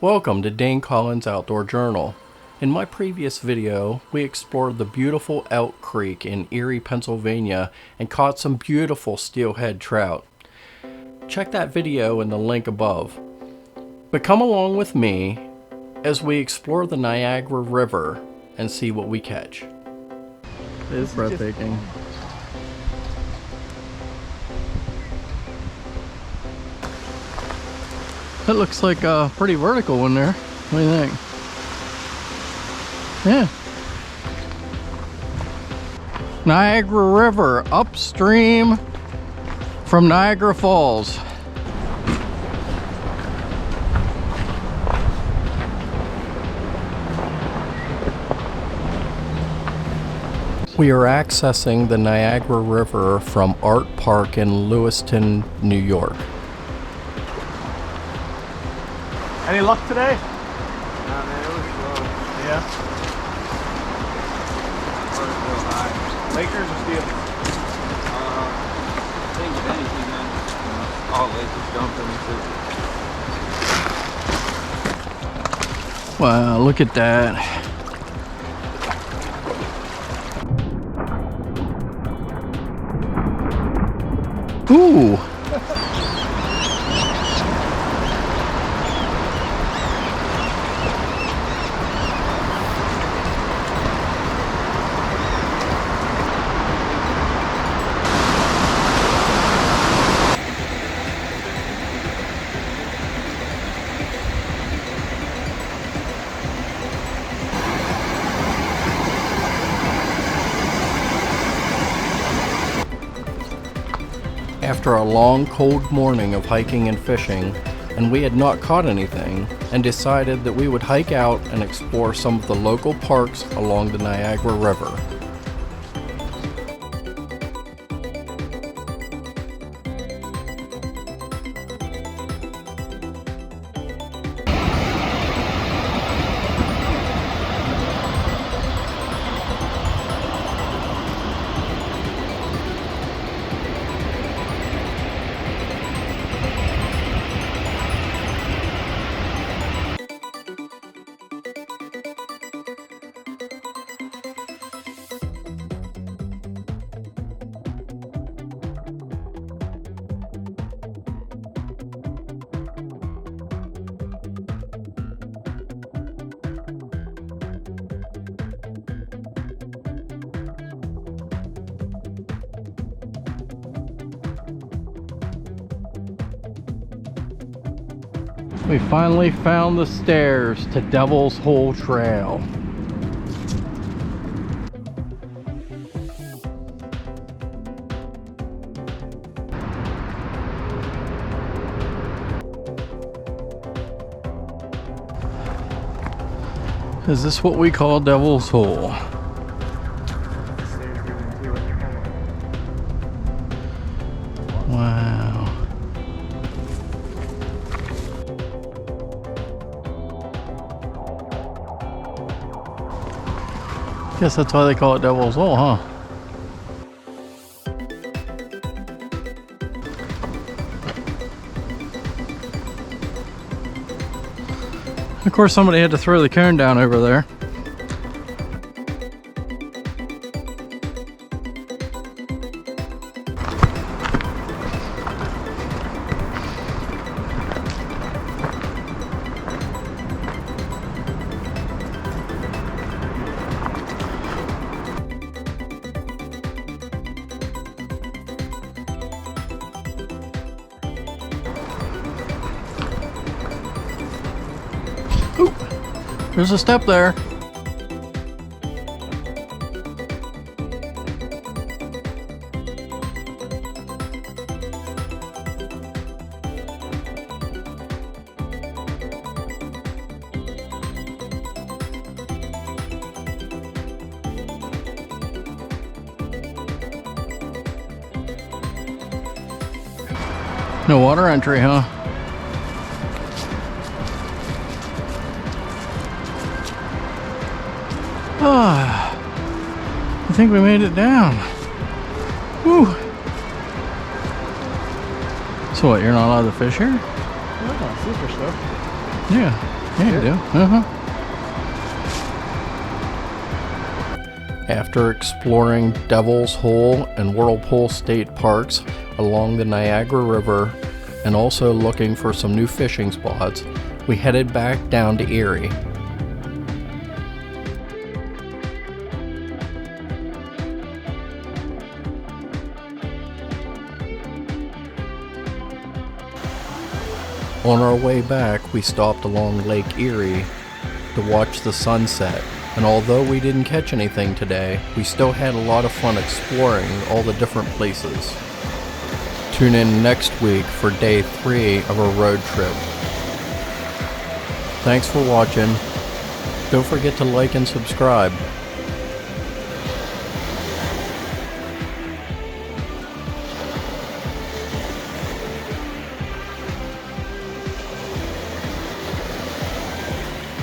Welcome to Dane Collins Outdoor Journal. In my previous video, we explored the beautiful Elk Creek in Erie, Pennsylvania and caught some beautiful steelhead trout. Check that video in the link above. But come along with me as we explore the Niagara River and see what we catch. It is breathtaking. That looks like a pretty vertical one there. What do you think? Yeah. Niagara River, upstream from Niagara Falls. We are accessing the Niagara River from Art Park in Lewiston, New York. Any luck today? Nah, man, it was slow. Yeah. Water's real high. Lakers or Steelhead? I think if anything, man, all lakes dumping. Wow, look at that. Ooh. After a long, cold morning of hiking and fishing, and we had not caught anything, and decided that we would hike out and explore some of the local parks along the Niagara River. We finally found the stairs to Devil's Hole Trail. Is this what we call Devil's Hole? Wow. Guess that's why they call it Devil's Hole, huh? Of course, somebody had to throw the cone down over there. Ooh, there's a step there. No water entry, huh? I think we made it down. Woo! So what, you're not allowed to fish here? No, super stuff. Yeah. Yeah, you do. After exploring Devil's Hole and Whirlpool State Parks along the Niagara River and also looking for some new fishing spots, we headed back down to Erie. On our way back, we stopped along Lake Erie to watch the sunset, and although we didn't catch anything today, we still had a lot of fun exploring all the different places. Tune in next week for day 3 of our road trip. Thanks for watching. Don't forget to like and subscribe.